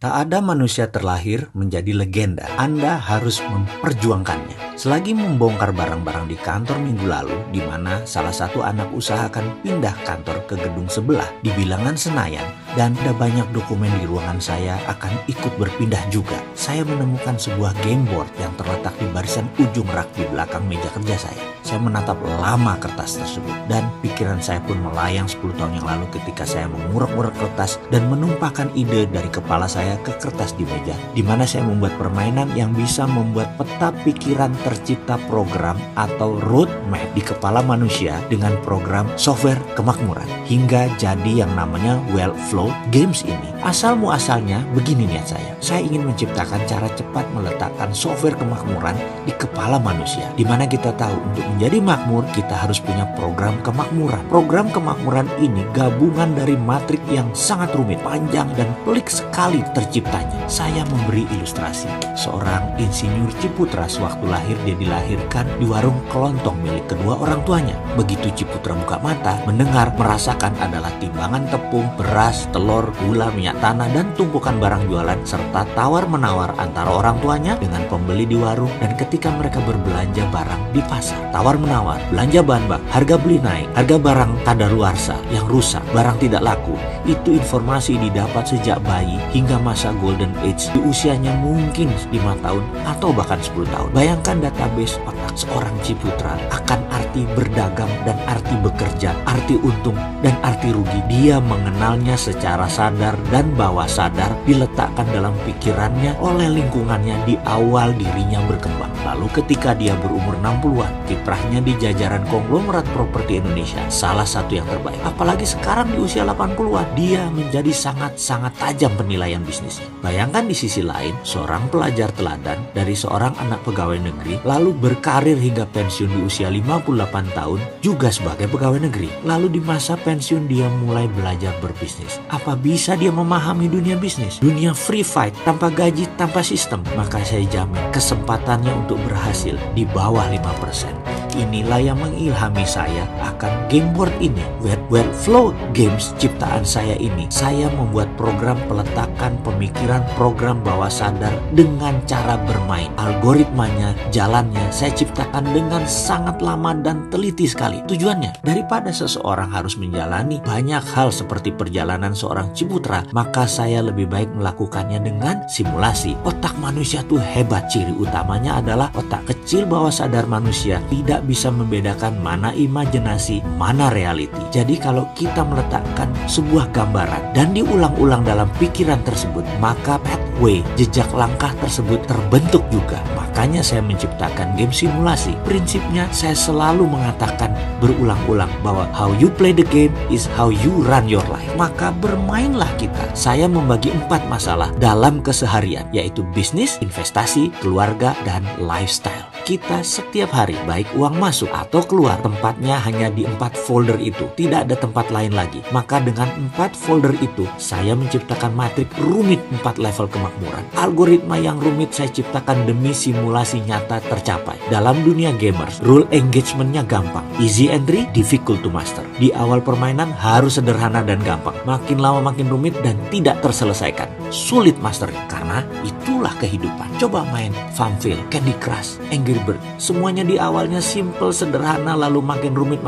Tak ada manusia terlahir menjadi legenda. Anda harus memperjuangkannya. Selagi membongkar barang-barang di kantor minggu lalu, di mana salah satu anak usaha akan pindah kantor ke gedung sebelah di bilangan Senayan, dan ada banyak dokumen di ruangan saya akan ikut berpindah juga. Saya menemukan sebuah game board yang terletak di barisan ujung rak di belakang meja kerja saya. Saya menatap lama kertas tersebut, dan pikiran saya pun melayang 10 tahun yang lalu ketika saya mengurek-ngurek kertas dan menumpahkan ide dari kepala saya ke kertas di meja, di mana saya membuat permainan yang bisa membuat peta pikiran tercipta program atau roadmap di kepala manusia dengan program software kemakmuran, hingga jadi yang namanya Wellflow Games ini. Asal muasalnya begini niat saya ingin menciptakan cara cepat meletakkan software kemakmuran di kepala manusia, di mana kita tahu untuk menjadi makmur kita harus punya program kemakmuran. Program kemakmuran ini gabungan dari matrik yang sangat rumit, panjang, dan pelik sekali terciptanya. Saya memberi ilustrasi. Seorang insinyur Ciputra sewaktu lahir dia dilahirkan di warung kelontong milik kedua orang tuanya. Begitu Ciputra buka mata, mendengar, merasakan adalah timbangan tepung, beras, telur, gula, minyak tanah, dan tumpukan barang jualan serta tawar-menawar antara orang tuanya dengan pembeli di warung dan ketika mereka berbelanja barang di pasar. Tawar-menawar, belanja bahan bak, harga beli naik, harga barang kadaluarsa yang rusak, barang tidak laku. Itu informasi didapat sejak bayi hingga masa golden age di usianya mungkin 5 tahun atau bahkan 10 tahun. Bayangkan database otak seorang Ciputra akan arti berdagang dan arti bekerja, arti untung dan arti rugi. Dia mengenalnya secara sadar dan bawah sadar diletakkan dalam pikirannya oleh lingkungannya di awal dirinya berkembang. Lalu ketika dia berumur 60-an, kiprahnya di jajaran konglomerat properti Indonesia salah satu yang terbaik. Apalagi sekarang di usia 80-an, dia menjadi sangat-sangat tajam penilaian bisnisnya. Bayangkan di sisi lain, seorang pelajar teladan dari seorang anak pegawai negeri lalu berkarir hingga pensiun di usia 58 tahun juga sebagai pegawai negeri. Lalu di masa pensiun dia mulai belajar berbisnis. Apa bisa dia memahami dunia bisnis? Dunia free fight, tanpa gaji, tanpa sistem? Maka saya jamin kesempatannya untuk berhasil di bawah 5%. Inilah yang mengilhami saya akan game board ini. Wellflow Games ciptaan saya ini. Saya membuat program peletakan pemikiran program bawah sadar dengan cara bermain. Algoritmanya, jalannya saya ciptakan dengan sangat lama dan teliti sekali. Tujuannya, daripada seseorang harus menjalani banyak hal seperti perjalanan seorang Ciputra, maka saya lebih baik melakukannya dengan simulasi. Otak manusia tuh hebat. Ciri utamanya adalah otak kecil bawah sadar manusia tidak bisa membedakan mana imajinasi, mana reality. Jadi kalau kita meletakkan sebuah gambaran dan diulang-ulang dalam pikiran tersebut, maka pathway, jejak langkah tersebut terbentuk juga. Makanya saya menciptakan game simulasi. Prinsipnya saya selalu mengatakan berulang-ulang bahwa how you play the game is how you run your life. Maka bermainlah kita. Saya membagi 4 masalah dalam keseharian, yaitu bisnis, investasi, keluarga, dan lifestyle. Kita setiap hari, baik uang masuk atau keluar, tempatnya hanya di 4 folder itu. Tidak ada tempat lain lagi. Maka dengan 4 folder itu, saya menciptakan matrik rumit 4 level kemakmuran. Algoritma yang rumit saya ciptakan demi simulasi nyata tercapai. Dalam dunia gamers, rule engagementnya gampang. Easy entry, difficult to master. Di awal permainan harus sederhana dan gampang. Makin lama makin rumit dan tidak terselesaikan. Sulit masternya, karena itulah kehidupan. Coba main Farmville, Candy Crush, Angry Bird. Semuanya di awalnya simple, sederhana, lalu makin rumit,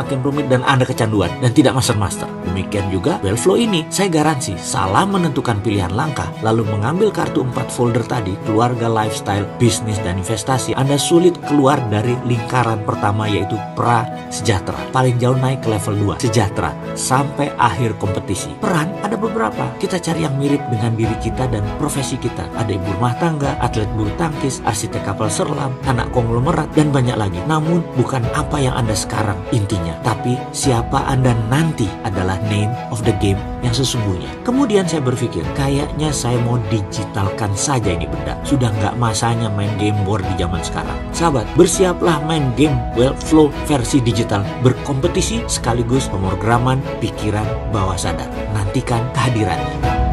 dan Anda kecanduan dan tidak master. Demikian juga Wellflow ini. Saya garansi, salah menentukan pilihan langkah, lalu mengambil kartu 4 folder tadi, keluarga, lifestyle, bisnis, dan investasi, Anda sulit keluar dari lingkaran pertama yaitu pra-sejahtera. Paling jauh naik ke level 2, sejahtera, sampai akhir kompetisi. Peran ada beberapa. Kita cari yang mirip dengan diri kita dan profesi kita. Ada ibu rumah tangga, atlet bulu tangkis, arsitek kapal selam, anak konglomerat, dan banyak lagi. Namun bukan apa yang Anda sekarang intinya, tapi siapa Anda nanti adalah name of the game yang sesungguhnya. Kemudian saya berpikir, kayaknya saya mau digitalkan saja ini benda. Sudah nggak masanya main game board di zaman sekarang. Sahabat, bersiaplah main game Wellflow versi digital, berkompetisi sekaligus pemrograman pikiran bawah sadar. Nantikan kehadirannya.